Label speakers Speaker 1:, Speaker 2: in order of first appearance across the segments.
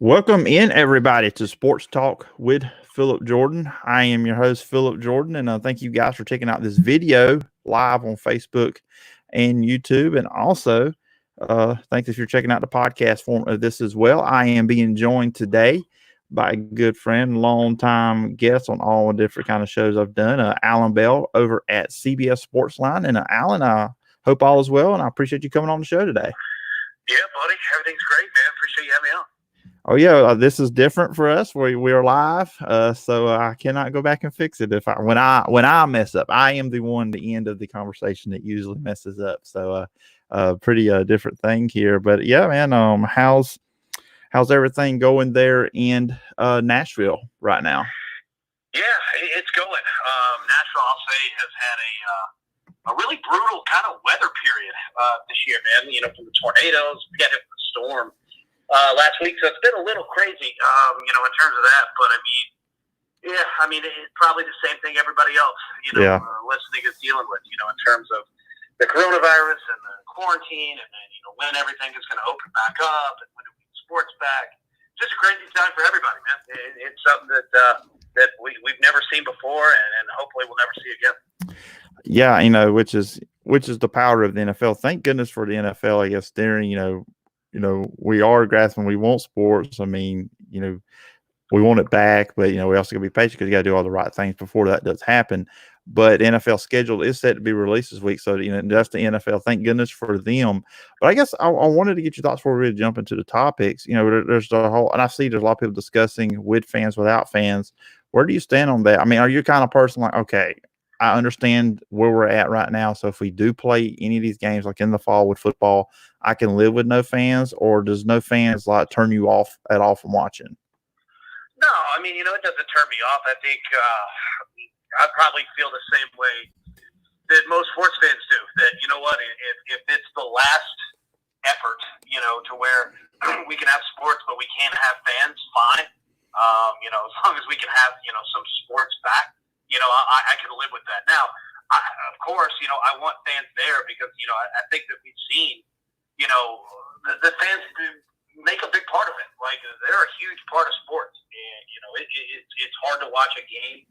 Speaker 1: Welcome in, everybody, to Sports Talk with Phillip Jordan. I am your host, Phillip Jordan, and thank you guys for checking out this video live on Facebook and YouTube. And also, thanks if you're checking out the podcast form of this as well. I am being joined today by a good friend, longtime guest on all the different kind of shows I've done, Allan Bell over at CBS Sportsline. And Allan, I hope all is well, and I appreciate you coming on the show today.
Speaker 2: Yeah, buddy, everything's great, man. Appreciate you having me on.
Speaker 1: Oh yeah, this is different for us. We are live, so I cannot go back and fix it. When I mess up, I am the one at the end of the conversation that usually messes up. So, pretty different thing here. But yeah, man, how's everything going there in Nashville right now?
Speaker 2: Yeah, it's going. Nashville, I'll say, has had a really brutal kind of weather period this year, man. You know, from the tornadoes, we got hit with the storm last week, so it's been a little crazy, in terms of that. But it's probably the same thing everybody else, listening is dealing with, in terms of the coronavirus and the quarantine, and then when everything is going to open back up, and when we get sports back. Just a crazy time for everybody, man. It's something that we've never seen before, and hopefully we'll never see again.
Speaker 1: Yeah, which is the power of the NFL. Thank goodness for the NFL. I guess during we are grasping. We want sports. I mean, we want it back, but we also gotta be patient because you gotta do all the right things before that does happen. But NFL schedule is set to be released this week, so that's the NFL. Thank goodness for them. But I guess I wanted to get your thoughts before we really jump into the topics. There's the whole, and I see there's a lot of people discussing with fans, without fans. Where do you stand on that? I mean, are you kind of person like, okay, I understand where we're at right now, so if we do play any of these games, like in the fall with football, I can live with no fans, or does no fans like turn you off at all from watching?
Speaker 2: No, I mean, it doesn't turn me off. I think I probably feel the same way that most sports fans do. That if it's the last effort, to where we can have sports but we can't have fans, fine. As long as we can have some sports back, I can live with that. Now, of course, I want fans there because I think that we've seen the fans make a big part of it. Like, they're a huge part of sports, and it's hard to watch a game.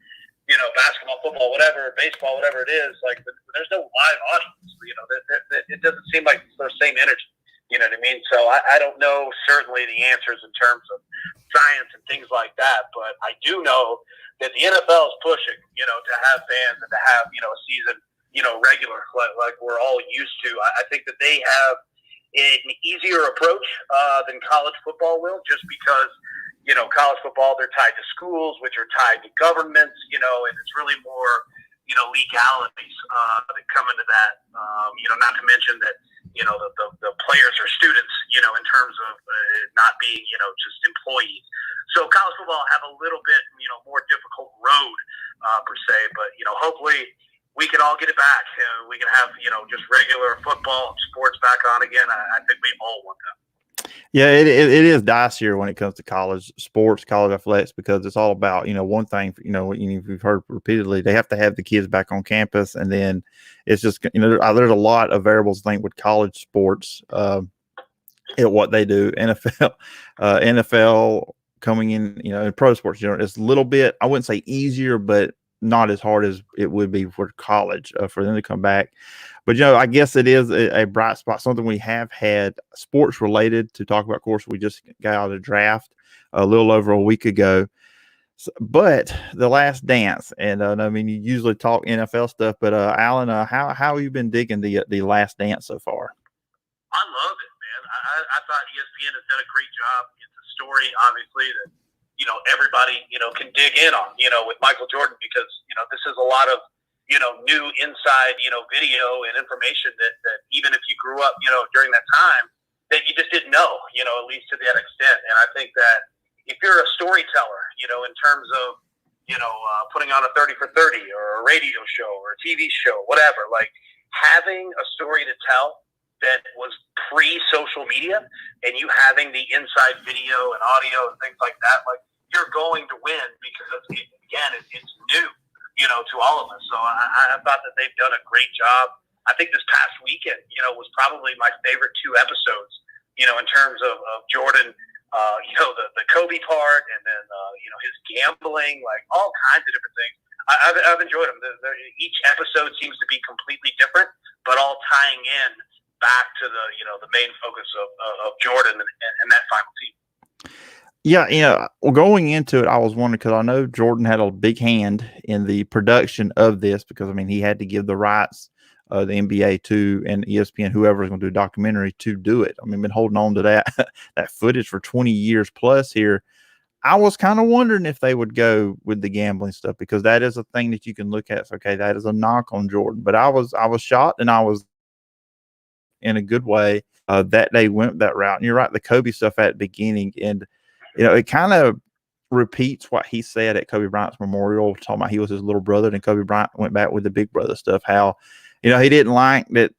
Speaker 2: Basketball, football, whatever, baseball, whatever it is, like, there's no live audience. It doesn't seem like it's the same energy. You know what I mean? So I don't know certainly the answers in terms of science and things like that, but I do know that the NFL is pushing, to have fans and to have, a season, regular, like we're all used to. I think that they have an easier approach than college football will, just because college football, they're tied to schools, which are tied to governments, and it's really more, legalities that come into that. Not to mention that, the players are students, in terms of not being, just employees. So college football have a little bit, more difficult road per se, but, hopefully we can all get it back. We can have, just regular football sports back on again. I think we all want that.
Speaker 1: Yeah, it is dicier when it comes to college sports, college athletics, because it's all about, one thing, we've heard repeatedly, they have to have the kids back on campus. And then it's just, there's a lot of variables, I think, with college sports, at what they do. NFL coming in, in pro sports, it's a little bit, I wouldn't say easier, but not as hard as it would be for college for them to come back. But, I guess it is a bright spot, something we have had sports related to talk about. Of course, we just got out of the draft a little over a week ago. But The Last Dance, and I mean, you usually talk NFL stuff, but Allan, how have you been digging the Last Dance so far?
Speaker 2: I love it, man. I thought ESPN has done a great job. It's a story, obviously, that everybody can dig in on, with Michael Jordan, because this is a lot of new inside video and information that even if you grew up during that time, that you just didn't know, at least to that extent. And I think that if you're a storyteller, in terms of putting on a 30 for 30 or a radio show or a TV show, whatever, like, having a story to tell that was pre-social media, and you having the inside video and audio and things like that, like, you're going to win, because it's new, to all of us. So I thought that they've done a great job. I think this past weekend, was probably my favorite two episodes, in terms of Jordan the Kobe part, and then his gambling, like all kinds of different things. I've enjoyed them. Each episode seems to be completely different, but all tying in back to the main focus of Jordan and that final team.
Speaker 1: Yeah, well, going into it, I was wondering because I know Jordan had a big hand in the production of this because, I mean, he had to give the rights, the NBA to and ESPN, whoever is going to do a documentary to do it. I mean, been holding on to that that footage for 20 years plus here. I was kind of wondering if they would go with the gambling stuff because that is a thing that you can look at. So, okay, that is a knock on Jordan, but I was shocked and I was in a good way that they went that route. And you're right, the Kobe stuff at the beginning, and it kind of repeats what he said at Kobe Bryant's memorial, talking about he was his little brother, and Kobe Bryant went back with the big brother stuff. How he didn't like that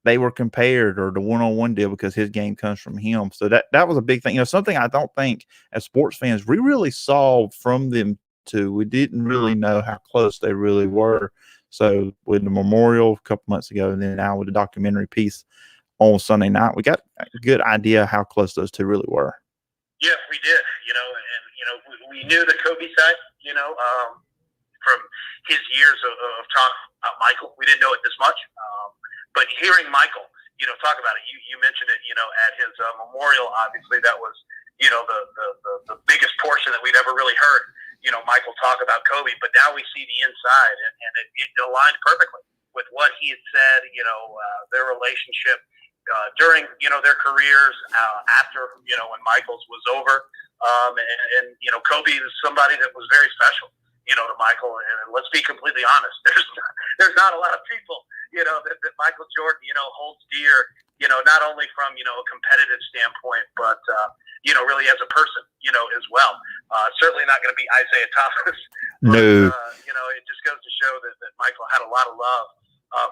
Speaker 1: they were compared or the one-on-one deal because his game comes from him. So that was a big thing. Something I don't think as sports fans we really saw from them two. We didn't really know how close they really were. So with the memorial a couple months ago, and then now with the documentary piece on Sunday night, we got a good idea how close those two really were.
Speaker 2: Yeah, we did. We knew the Kobe side. From his years of talk about Michael, we didn't know it this much. But hearing Michael, talk about it, you mentioned it, at his memorial. Obviously, that was, the biggest portion that we'd ever really heard. Michael talk about Kobe. But now we see the inside, and it aligned perfectly with what he had said. Their relationship during their careers, after when Michael's was over, and Kobe was somebody that was very special. To Michael, and let's be completely honest, there's not a lot of people, that Michael Jordan, holds dear, not only from, a competitive standpoint, but, really as a person, as well. Certainly not going to be Isaiah Thomas. But,
Speaker 1: no.
Speaker 2: It just goes to show that Michael had a lot of love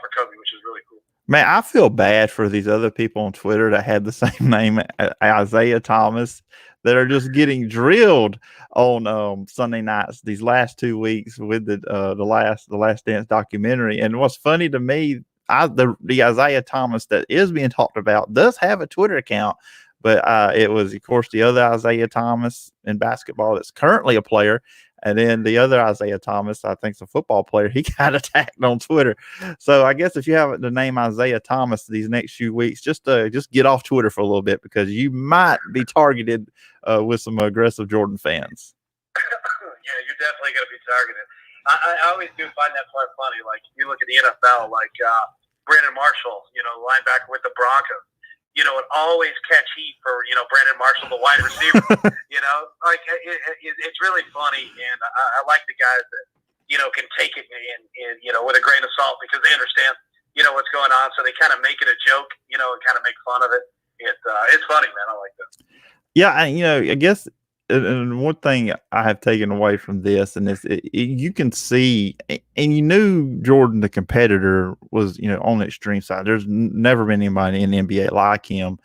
Speaker 2: for Kobe, which is really cool.
Speaker 1: Man, I feel bad for these other people on Twitter that had the same name, Isaiah Thomas, that are just getting drilled on Sunday nights these last 2 weeks with the Last Dance documentary. And what's funny to me, the Isaiah Thomas that is being talked about does have a Twitter account, but it was, of course, the other Isaiah Thomas in basketball that's currently a player. And then the other Isaiah Thomas, I think, is a football player. He got attacked on Twitter. So I guess if you have the name Isaiah Thomas these next few weeks, just get off Twitter for a little bit because you might be targeted with some aggressive Jordan fans.
Speaker 2: Yeah, you're definitely going to be targeted. I always do find that part funny. Like, you look at the NFL, like Brandon Marshall, linebacker with the Broncos. It always catch heat for, Brandon Marshall, the wide receiver. It's really funny, and I like the guys that, can take it in with a grain of salt because they understand, what's going on. So they kind of make it a joke, and kind of make fun of it. It's funny, man. I like that.
Speaker 1: Yeah, I guess, and one thing I have taken away from this, and you can see, and you knew Jordan, the competitor, was on the extreme side. There's never been anybody in the NBA like him.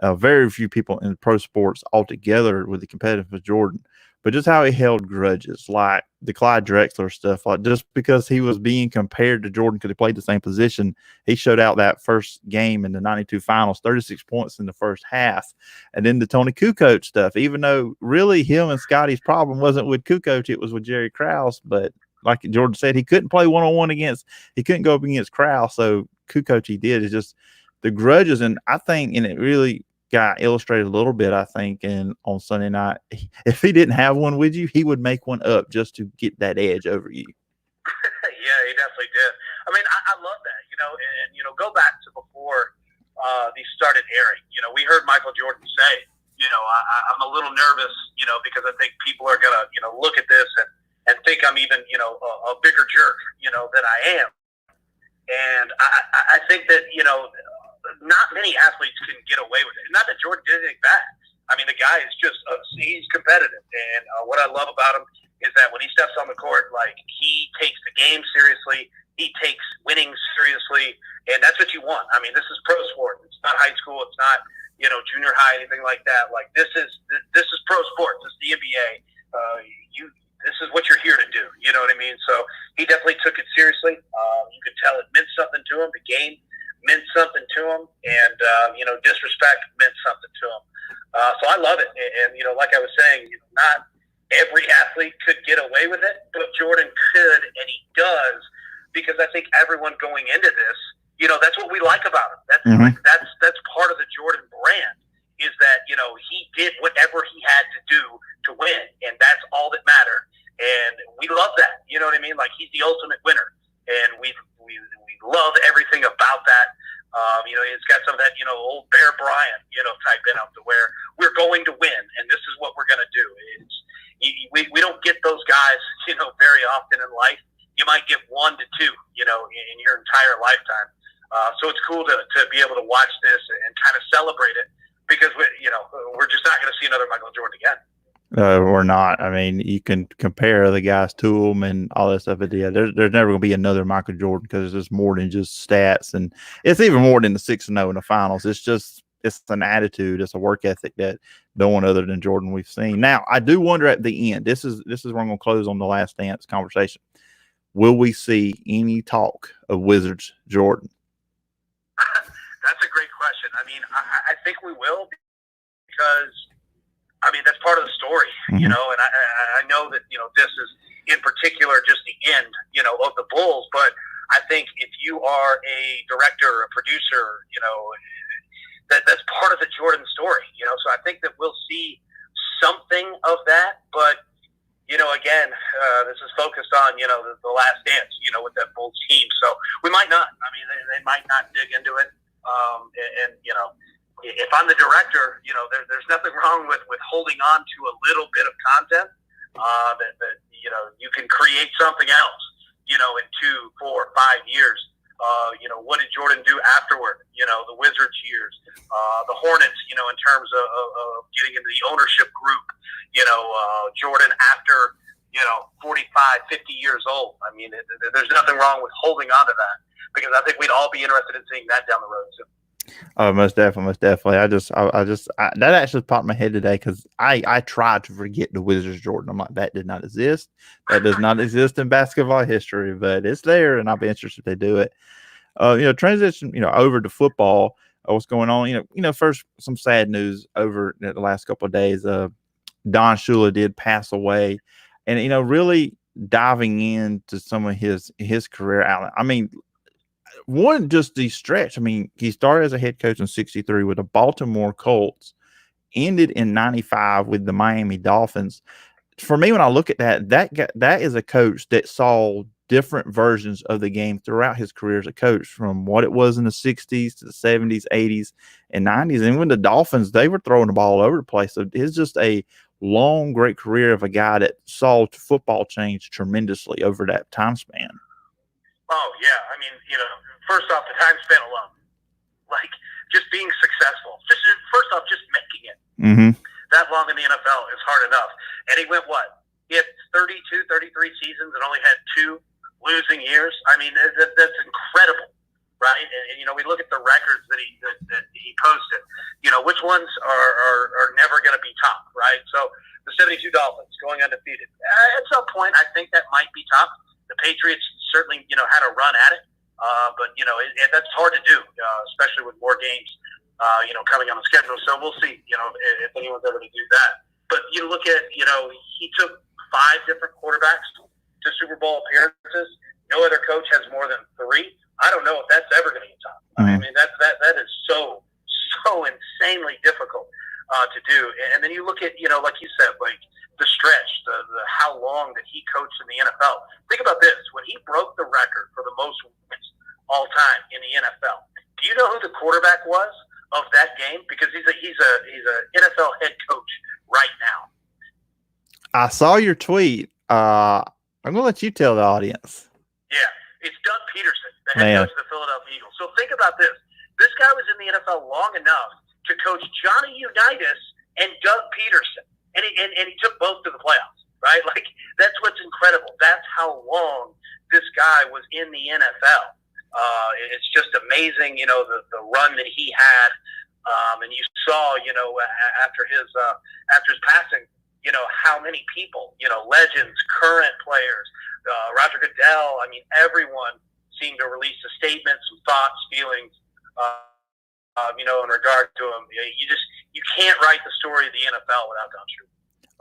Speaker 1: Very few people in pro sports altogether with the competitive of Jordan. But just how he held grudges, like the Clyde Drexler stuff, like just because he was being compared to Jordan because he played the same position, he showed out that first game in the 92 finals, 36 points in the first half. And then the Tony Kukoc stuff, even though really him and Scotty's problem wasn't with Kukoc, it was with Jerry Krause. But like Jordan said, he couldn't play one-on-one he couldn't go up against Krause. So Kukoc he did. It's just the grudges. And I think, and it really got illustrated a little bit, I think, on Sunday night. If he didn't have one with you, he would make one up just to get that edge over you.
Speaker 2: Yeah, he definitely did. I mean, I love that, and go back to before these started airing. We heard Michael Jordan say, I'm a little nervous, because I think people are gonna, look at this and think I'm even, a bigger jerk, than I am. And I think that, not many athletes can get away with it. Not that Jordan did anything bad. I mean, the guy is just, he's competitive. And what I love about him is that when he steps on the court, like, he takes the game seriously. He takes winning seriously. And that's what you want. I mean, this is pro sport. It's not high school. It's not, junior high, anything like that. Like, this is pro sports. This is the NBA. This is what you're here to do. You know what I mean? So he definitely took it seriously. You could tell it meant something to him. The game meant something to him, and disrespect meant something to him. So I love it. And like I was saying, not every athlete could get away with it, but Jordan could, and he does, because I think everyone going into this, that's what we like about him. That's part of the Jordan brand, is that he did whatever he had to do to win, and that's all that mattered. And we love that. You know what I mean? Like, he's the ultimate winner, and we love everything about that. It's got some of that, old Bear Bryant, type in up to where we're going to win, and this is what we're going to do. We don't get those guys, very often in life. You might get 1 to 2, in your entire lifetime. So it's cool to be able to watch this and kind of celebrate it, because we're just not going to see another Michael Jordan again.
Speaker 1: Or not. I mean, you can compare the guys to them and all that stuff, but yeah, there's never going to be another Michael Jordan, because it's more than just stats, and it's even more than the 6-0 in the finals. It's an attitude, it's a work ethic that no one other than Jordan we've seen. Now, I do wonder at the end. This is where I'm going to close on the Last Dance conversation. Will we see any talk of Wizards Jordan?
Speaker 2: That's a great question. I mean, I think we will, because that's part of the story, and I know that, this is in particular just the end, of the Bulls, but I think if you are a director, a producer, that's part of the Jordan story, so I think that we'll see something of that, but, again, this is focused on, the Last Dance, with that Bulls team, so we might not. I mean, they might not dig into it, and if I'm the director, there's nothing wrong with holding on to a little bit of content that you can create something else, in 2, 4, 5 years. What did Jordan do afterward? The Wizards years, the Hornets, in terms of getting into the ownership group, Jordan after, 45, 50 years old. I mean, there's nothing wrong with holding on to that, because I think we'd all be interested in seeing that down the road too.
Speaker 1: Oh, most definitely. That actually popped in my head today, because I tried to forget the Wizards Jordan. I'm like, that did not exist. That does not exist in basketball history, but it's there, and I'll be interested if they do it. Transition, over to football. What's going on? First, some sad news over the last couple of days. Don Shula did pass away, and really diving into some of his career, Allan. I mean, just the stretch. I mean, he started as a head coach in '63 with the Baltimore Colts, ended in '95 with the Miami Dolphins. For me, when I look at that is a coach that saw different versions of the game throughout his career as a coach, from what it was in the '60s to the '70s, '80s, and '90s. And when the Dolphins, they were throwing the ball all over the place. So it's just a long, great career of a guy that saw football change tremendously over that time span.
Speaker 2: Oh, yeah. I mean, first off, the time span alone, like, just being successful, first off, just making it that long in the NFL is hard enough. And he went, he had 32, 33 seasons and only had 2 losing years. I mean, that's incredible, right? And we look at the records that he posted, which ones are never going to be top, right? So the 72 Dolphins going undefeated. At some point, I think that might be top. The Patriots certainly, had a run at it. But, that's hard to do, especially with more games, coming on the schedule. So we'll see, if anyone's ever to do that. But you look at, he took 5 different quarterbacks to Super Bowl appearances. No other coach has more than 3. I don't know if that's ever going to get top. I mean, that is so insanely difficult to do. And then you look at, like you said, like the stretch, the how long that he coached in the NFL. Think about this: when he broke the record for the most wins all time in the NFL, do you know who the quarterback was of that game? Because he's a NFL head coach right now.
Speaker 1: I saw your tweet. I'm gonna let you tell the audience.
Speaker 2: Yeah, it's Doug Peterson, the head coach of the Philadelphia Eagles. So think about this: this guy was in the NFL long enough to coach Johnny Unitas and Doug Peterson, and he took both to the playoffs, right? Like, that's what's incredible. That's how long this guy was in the NFL. It's just amazing, the run that he had, and you saw, after his passing, how many people, legends, current players, Roger Goodell. I mean, everyone seemed to release a statement, some thoughts, feelings. in regard to him. You can't write the story of the NFL without Don Shula.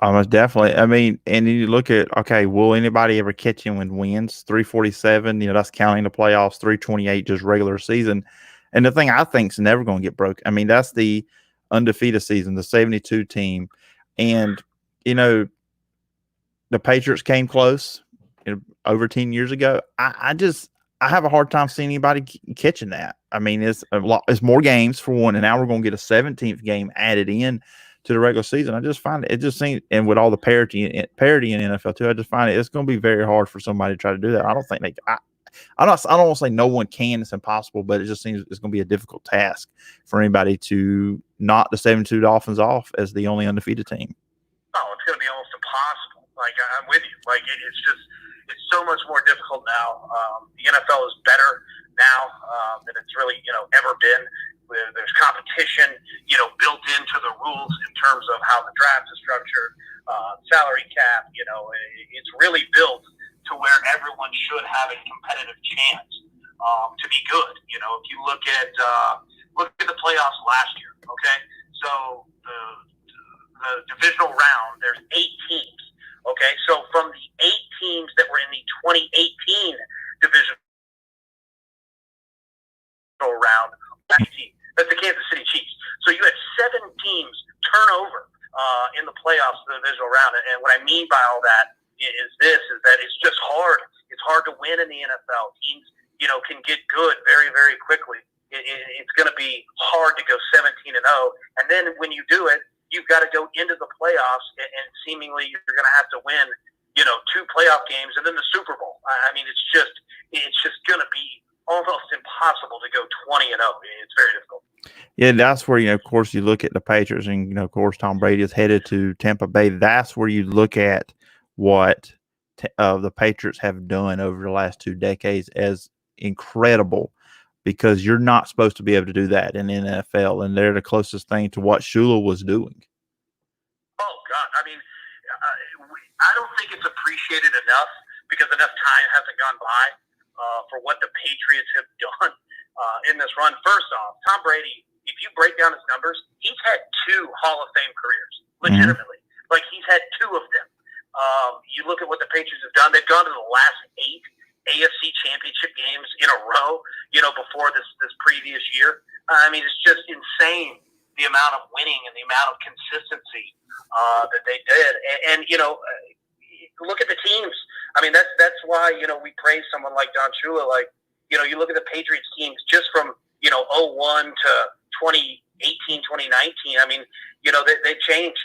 Speaker 1: Almost definitely. I mean, and you look at, okay, will anybody ever catch him when wins? 347, that's counting the playoffs, 328 just regular season. And the thing I think is never going to get broke. I mean, that's the undefeated season, the 72 team. And, the Patriots came close over 10 years ago. I have a hard time seeing anybody catching that. I mean, it's more games for one, and now we're going to get a 17th game added in to the regular season. I just find it just seems, and with all the parity in NFL too, I just find it's going to be very hard for somebody to try to do that. I don't think I don't want to say no one can. It's impossible, but it just seems it's going to be a difficult task for anybody to knock the 72 Dolphins off as the only undefeated team.
Speaker 2: Oh, it's going to be almost impossible. Like, I'm with you. Like, it's so much more difficult now. The NFL is better now than it's really, ever been. There's competition, built into the rules in terms of how the draft is structured, salary cap. It's really built to where everyone should have a competitive chance to be good. If you look at the playoffs last year, okay, so the divisional round, there's 8 teams. Okay, so from the 8 teams that were in the 2018 divisional round, that's the Kansas City Chiefs. So you had 7 teams turn over in the playoffs of the divisional round. And what I mean by all that is that it's just hard. It's hard to win in the NFL. Teams, can get good very, very quickly. It's going to be hard to go 17-0. And then when you do it, you've got to go into the playoffs, and seemingly you're going to have to win, 2 playoff games and then the Super Bowl. I mean, it's just going to be almost impossible to go 20-0. It's very difficult.
Speaker 1: Yeah, that's where, of course, you look at the Patriots, and, of course, Tom Brady is headed to Tampa Bay. That's where you look at what the Patriots have done over the last 2 decades as incredible, because you're not supposed to be able to do that in the NFL, and they're the closest thing to what Shula was doing.
Speaker 2: Oh, God. I mean, I don't think it's appreciated enough because enough time hasn't gone by for what the Patriots have done in this run. First off, Tom Brady, if you break down his numbers, he's had 2 Hall of Fame careers, legitimately. Mm-hmm. Like, he's had 2 of them. You look at what the Patriots have done. They've gone to the last 8 AFC championship games in a row, before this previous year. I mean, it's just insane the amount of winning and the amount of consistency that they did. And look at the teams. I mean, that's why, we praise someone like Don Shula. Like, you look at the Patriots teams just from, 01 to 2018, 2019. I mean, they've changed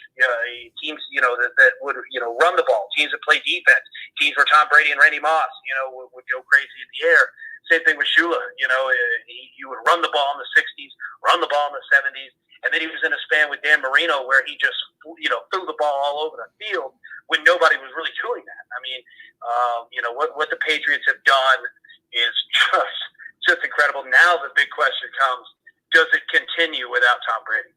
Speaker 2: teams, that would, run the ball, teams that play defense, teams where Tom Brady and Randy Moss, would go crazy in the air. Same thing with Shula. He would run the ball in the 60s, run the ball in the 70s, and then he was in a span with Dan Marino where he just, threw the ball all over the field when nobody was really doing that. I mean, what the Patriots have done is just incredible. Now the big question comes, does it continue without Tom Brady?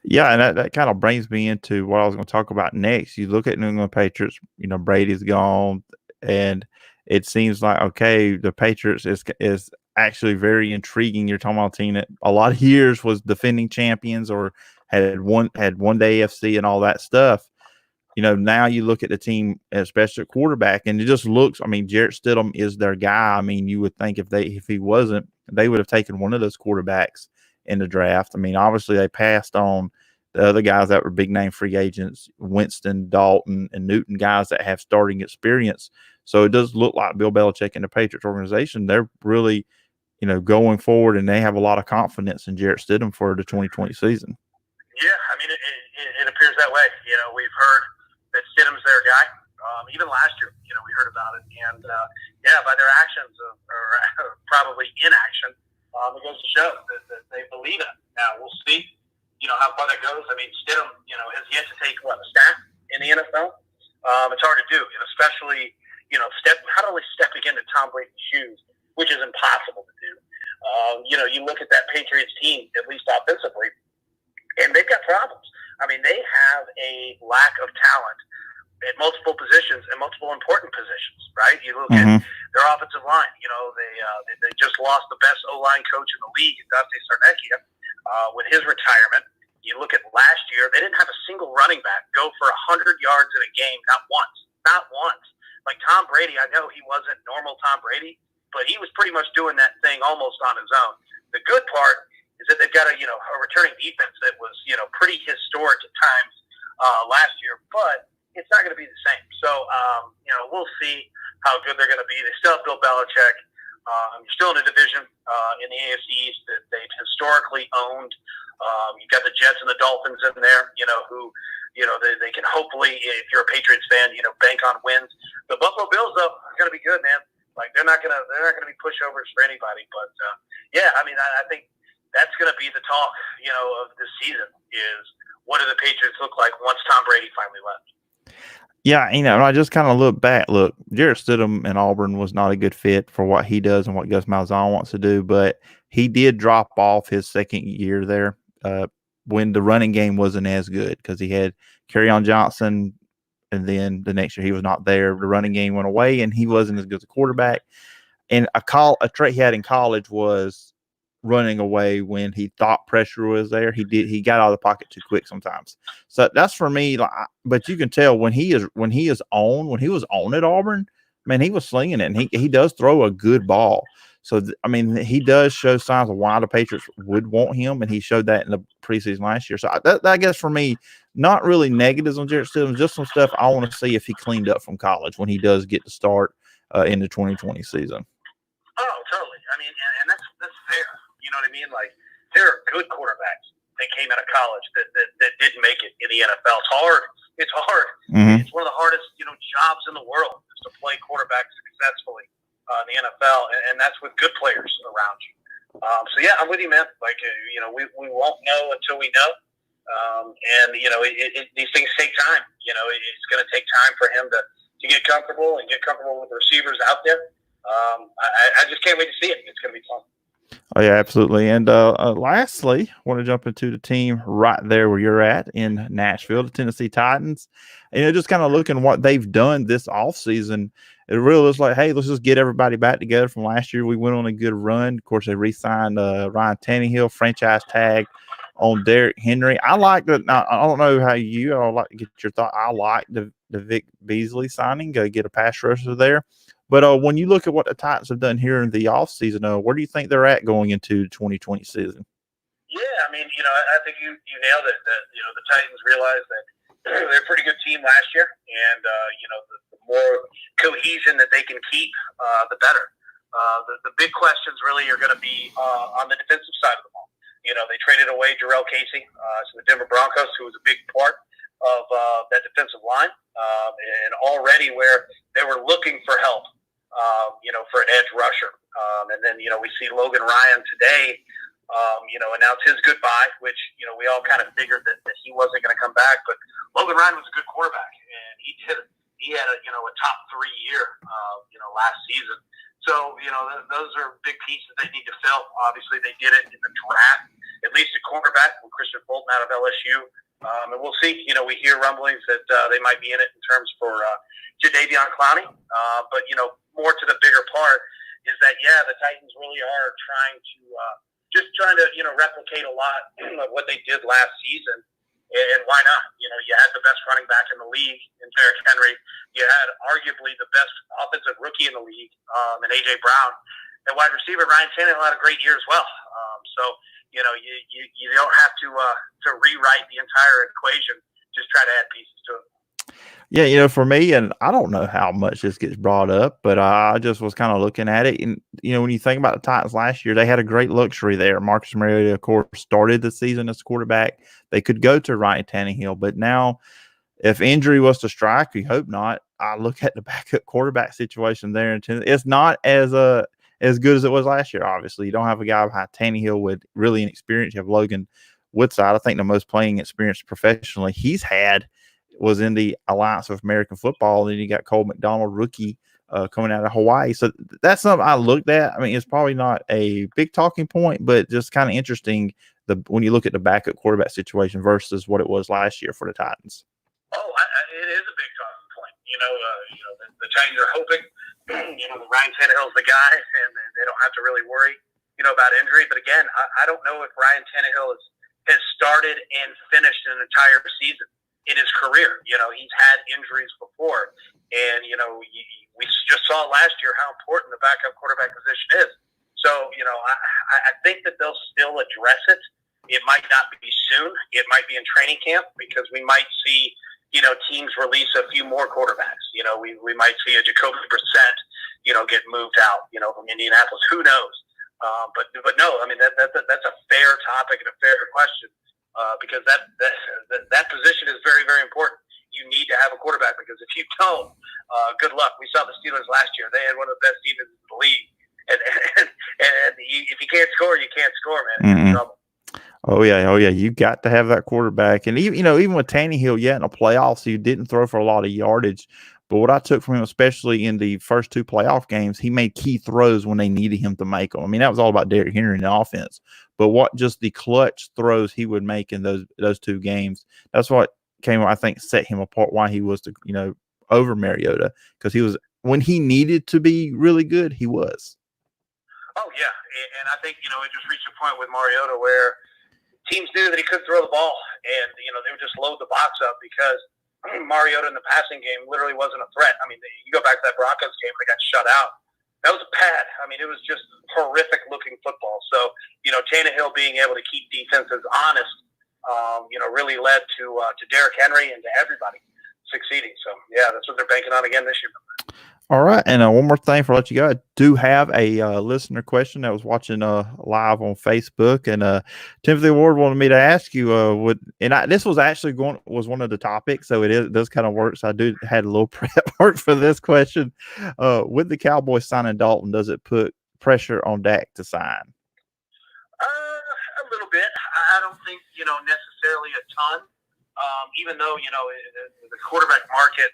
Speaker 1: Yeah, and that kind of brings me into what I was going to talk about next. You look at New England Patriots, Brady's gone, and it seems like, okay, the Patriots is actually very intriguing. You're talking about a team that a lot of years was defending champions or had won the AFC and all that stuff. Now you look at the team, especially at quarterback, and it just looks, I mean, Jarrett Stidham is their guy. I mean, you would think if he wasn't, they would have taken one of those quarterbacks in the draft. I mean, obviously they passed on the other guys that were big name free agents, Winston, Dalton, and Newton, guys that have starting experience. So it does look like Bill Belichick and the Patriots organization, they're really, going forward, and they have a lot of confidence in Jarrett Stidham for the 2020 season.
Speaker 2: Yeah, I mean, it appears that way. We've heard that Stidham's their guy. Even last year, we heard about it. And, by their actions or probably inaction, it goes to show that they believe it. Now, we'll see, how far that goes. I mean, Stidham, has yet to take, a snap in the NFL. It's hard to do, and especially, how do we stepping into Tom Brady's shoes, which is impossible to do. You look at that Patriots team, at least offensively, and they've got problems. I mean, they have a lack of talent at multiple positions and multiple important positions, right? You look at their offensive line. They just lost the best O-line coach in the league, Dante Sarnecchia. with his retirement. You look at last year; they didn't have a single running back go for 100 yards in a game, not once, not once. Like Tom Brady, I know he wasn't normal Tom Brady, but he was pretty much doing that thing almost on his own. The good part is that they've got a returning defense that was pretty historic at times last year, but it's not going to be the same. So we'll see how good they're going to be. They still have Bill Belichick. You're still in a division in the AFC East that they've historically owned. You've got the Jets and the Dolphins in there, who they can hopefully, if you're a Patriots fan, bank on wins. The Buffalo Bills, though, are going to be good, man. Like they're not gonna be pushovers for anybody. But I think that's going to be the talk, of this season is what do the Patriots look like once Tom Brady finally left.
Speaker 1: Yeah, I just kind of look back. Look, Jarrett Stidham in Auburn was not a good fit for what he does and what Gus Malzahn wants to do, but he did drop off his second year there when the running game wasn't as good because he had Kerryon Johnson, and then the next year he was not there. The running game went away, and he wasn't as good as a quarterback. And a trait he had in college was running away when he thought pressure was there. He got out of the pocket too quick sometimes. So that's for me. But you can tell when he was on at Auburn, man, he was slinging it, and he does throw a good ball. So he does show signs of why the Patriots would want him, and he showed that in the preseason last year. So I guess for me, not really negatives on Jarrett Stidham, just some stuff I want to see if he cleaned up from college when he does get to start in the 2020 season.
Speaker 2: Oh, totally. I mean, and that's fair. You know what I mean? Like, there are good quarterbacks that came out of college that didn't make it in the NFL. It's hard. It's hard.
Speaker 1: Mm-hmm.
Speaker 2: It's one of the hardest, jobs in the world is to play quarterback successfully in the NFL, and that's with good players around you. I'm with you, man. Like, we won't know until we know. These things take time. It's going to take time for him to get comfortable and get comfortable with the receivers out there. I just can't wait to see it. It's going to be fun.
Speaker 1: Oh, yeah, absolutely. And lastly, I want to jump into the team right there where you're at in Nashville, the Tennessee Titans. And just kind of looking what they've done this offseason, it really looks like, hey, let's just get everybody back together from last year. We went on a good run. Of course, they re-signed Ryan Tannehill, franchise tag on Derrick Henry. I like that. I don't know how I would like to get your thought. I like the Vic Beasley signing, get a pass rusher there. But when you look at what the Titans have done here in the offseason, where do you think they're at going into the 2020 season?
Speaker 2: Yeah, I mean, I think you nailed it. That the Titans realized that they're a pretty good team last year, and the more cohesion that they can keep, the better. The big questions really are going to be on the defensive side of the ball. They traded away Jarrell Casey to the Denver Broncos, who was a big part of that defensive line, and already where they were looking for help. For an edge rusher. And then, we see Logan Ryan today, announce his goodbye, which, we all kind of figured that he wasn't going to come back. But Logan Ryan was a good quarterback, and he had a top 3 year, last season. So, those are big pieces they need to fill. Obviously, they did it in the draft, at least at cornerback with Christian Fulton out of LSU. And we'll see. We hear rumblings that they might be in it in terms for Jadeveon Clowney. But, more to the bigger part is that, the Titans really are trying to replicate a lot of what they did last season. And why not? You had the best running back in the league in Derrick Henry. You had arguably the best offensive rookie in the league in A.J. Brown. And wide receiver Ryan Tannehill had a great year as well. You don't have to rewrite the entire equation. Just try to add pieces to it.
Speaker 1: Yeah, for me, and I don't know how much this gets brought up, but I just was kind of looking at it. And, when you think about the Titans last year, they had a great luxury there. Marcus Mariota, of course, started the season as quarterback. They could go to Ryan Tannehill, but now if injury was to strike, we hope not. I look at the backup quarterback situation there in Tennessee. It's not as good as it was last year, obviously. You don't have a guy behind Tannehill with really inexperience. You have Logan Woodside, I think the most playing experience professionally he's had was in the Alliance of American Football. And then you got Cole McDonald, rookie, coming out of Hawaii. So that's something I looked at. I mean, it's probably not a big talking point, but just kind of interesting when you look at the backup quarterback situation versus what it was last year for the Titans.
Speaker 2: Oh, it is a big talking point. The Titans are hoping, Ryan Tannehill's the guy, and they don't have to really worry. about injury. But again, I don't know if Ryan Tannehill has started and finished an entire season in his career. He's had injuries before, and we just saw last year how important the backup quarterback position is. So I think that they'll still address it. It might not be soon. It might be in training camp, because we might see teams release a few more quarterbacks. We might see a Jacoby Brissett get moved out from Indianapolis. Who knows? But no, I mean that's a fair topic and a fair question, because that position is very, very important. You need to have a quarterback, because if you don't, good luck. We saw the Steelers last year; they had one of the best defenses in the league, and if you can't score, you can't score, man. You're in trouble.
Speaker 1: Oh yeah. You got to have that quarterback, and even with Tannehill, in the playoffs, he didn't throw for a lot of yardage. But what I took from him, especially in the first 2 playoff games, he made key throws when they needed him to make them. I mean, that was all about Derrick Henry in the offense. But what just the clutch throws he would make in those 2 games, that's what I think, set him apart. Why he was over Mariota, because he was, when he needed to be really good, he was.
Speaker 2: Oh yeah, and I think it just reached a point with Mariota where teams knew that he couldn't throw the ball, and they would just load the box up, because Mariota in the passing game literally wasn't a threat. I mean, you go back to that Broncos game, they got shut out. That was bad. I mean, it was just horrific looking football. So Tannehill being able to keep defenses honest, really led to Derrick Henry and to everybody succeeding. So yeah, that's what they're banking on again this year.
Speaker 1: All right, and one more thing before I let you go. I do have a listener question that was watching live on Facebook, and Timothy Ward wanted me to ask you, this was actually was one of the topics, so it does kind of work. So I had a little prep work for this question. With the Cowboys signing Dalton, does it put pressure on Dak to sign?
Speaker 2: A little bit. I don't think necessarily a ton. Even though the quarterback market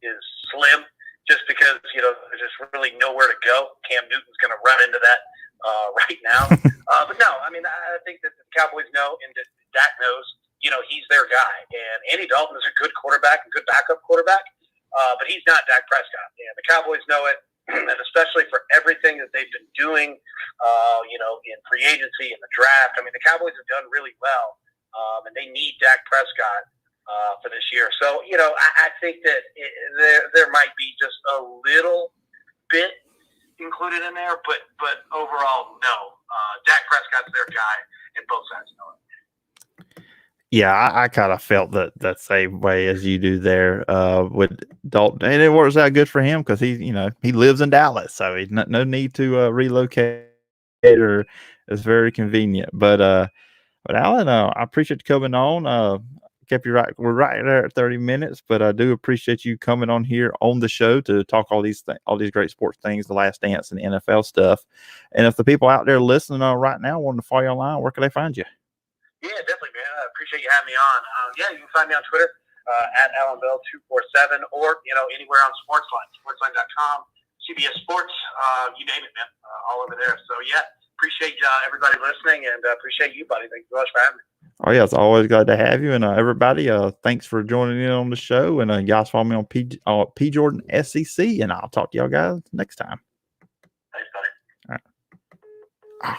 Speaker 2: is slim. Just because, there's just really nowhere to go. Cam Newton's going to run into that right now. But no, I mean, I think that the Cowboys know, and that Dak knows, he's their guy. And Andy Dalton is a good quarterback, a good backup quarterback, but he's not Dak Prescott. And the Cowboys know it, and especially for everything that they've been doing, in free agency and the draft. I mean, the Cowboys have done really well, and they need Dak Prescott for this year. So, I think that there might be just a little bit included in there, but overall, no. Dak Prescott's their guy, and both sides know it.
Speaker 1: Yeah, I kind of felt that same way as you do there with Dalton, and it works out good for him, because he lives in Dallas, so he's no need to relocate, or it's very convenient. But Allan, I appreciate you coming on. We're right there at 30 minutes, but I do appreciate you coming on here on the show to talk all these great sports things, the Last Dance and the NFL stuff. And if the people out there listening right now wanting to follow you online, where can they find you?
Speaker 2: Yeah, definitely, man. I appreciate you having me on. You can find me on Twitter at Allan Bell 247, or anywhere on Sportsline, sportsline.com, CBS Sports, you name it, man, all over there. So yeah, appreciate everybody listening, and appreciate you, buddy. Thank you so much for having me.
Speaker 1: Oh yeah, it's always glad to have you. And everybody, thanks for joining in on the show. And you guys follow me on P Jordan SEC, and I'll talk to y'all guys next time.
Speaker 2: Thanks, buddy.
Speaker 1: All right.